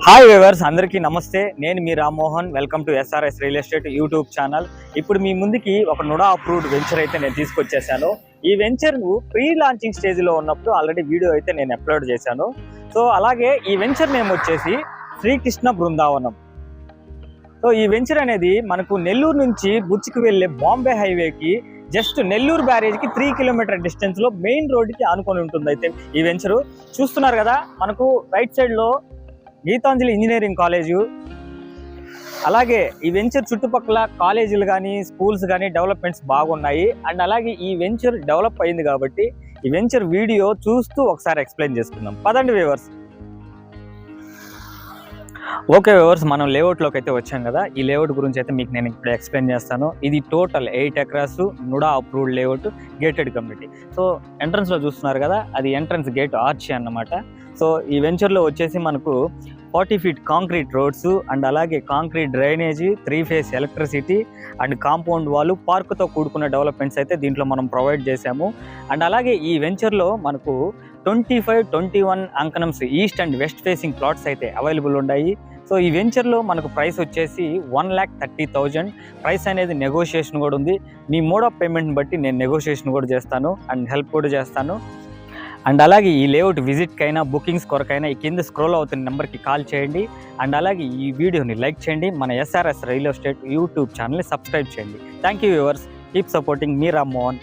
Hi viewers, అందరికీ నమస్తే. నేను మీ Rammohan. Welcome to SRS real estate YouTube channel. ఇప్పుడు మీ ముందుకి ఒక నుడా అప్రూవ్డ్ వెంచర్ అయితే నేను తీసుకొచ్చేసాను. ఈ వెంచర్ ప్రీ లాంచింగ్ స్టేజ్లో ఉన్నప్పుడు ఆల్రెడీ వీడియో అయితే నేను అప్లోడ్ చేశాను. సో అలాగే ఈ వెంచర్ నేమ్ వచ్చేసి శ్రీకృష్ణ బృందావనం. సో ఈ వెంచర్ అనేది మనకు నెల్లూరు నుంచి బుచ్చికి వెళ్ళే బాంబే హైవేకి జస్ట్ నెల్లూరు బ్యారేజ్కి 3 కిలోమీటర్ డిస్టెన్స్లో మెయిన్ రోడ్డుకి ఆనుకొని ఉంటుంది. అయితే ఈ వెంచరు చూస్తున్నారు కదా, మనకు రైట్ సైడ్లో గీతాంజలి ఇంజనీరింగ్ కాలేజు, అలాగే ఈ వెంచర్ చుట్టుపక్కల కాలేజీలు కానీ స్కూల్స్ కానీ డెవలప్మెంట్స్ బాగున్నాయి. అండ్ అలాగే ఈ వెంచర్ డెవలప్ అయింది కాబట్టి ఈ వెంచర్ వీడియో చూస్తూ ఒకసారి ఎక్స్ప్లెయిన్ చేసుకుందాం. పదండి వ్యూవర్స్. ఓకే వ్యూవర్స్, మనం లేఅవుట్లోకి అయితే వచ్చాం కదా. ఈ లేఅవుట్ గురించి అయితే మీకు నేను ఇప్పుడు ఎక్స్ప్లెయిన్ చేస్తాను. ఇది total 8 acres NUDA approved layout, gated community. So ఎంట్రన్స్లో చూస్తున్నారు కదా, అది ఎంట్రన్స్ గేట్ ఆర్చ్ అన్నమాట. సో ఈ వెంచర్లో వచ్చేసి మనకు 40 ఫీట్ కాంక్రీట్ రోడ్స్ అండ్ అలాగే concrete drainage, 3 face electricity and compound వాళ్ళు, పార్కుతో కూడుకున్న డెవలప్మెంట్స్ అయితే దీంట్లో మనం ప్రొవైడ్ చేశాము. అండ్ అలాగే ఈ వెంచర్లో మనకు 25, 21 అంకనమ్స్ east and west facing plots అయితే అవైలబుల్ ఉన్నాయి. సో ఈ వెంచర్లో మనకు ప్రైస్ వచ్చేసి 1,30,000. ప్రైస్ అనేది నెగోషియేషన్ కూడా ఉంది. మీ మోడ్ ఆఫ్ పేమెంట్ని బట్టి నేను నెగోషియేషన్ కూడా చేస్తాను అండ్ హెల్ప్ కూడా చేస్తాను. అండ్ అలాగే ఈ లేఅవుట్ విజిట్కైనా బుకింగ్స్ కొరకైనా ఈ కింద స్క్రోల్ అవుతున్న నెంబర్కి కాల్ చేయండి. అండ్ అలాగే ఈ వీడియోని లైక్ చేయండి. మన ఎస్ఆర్ఎస్ రియల్ ఎస్టేట్ యూట్యూబ్ ఛానల్ని సబ్స్క్రైబ్ చేయండి. Thank you viewers. Keep supporting me Rammohan.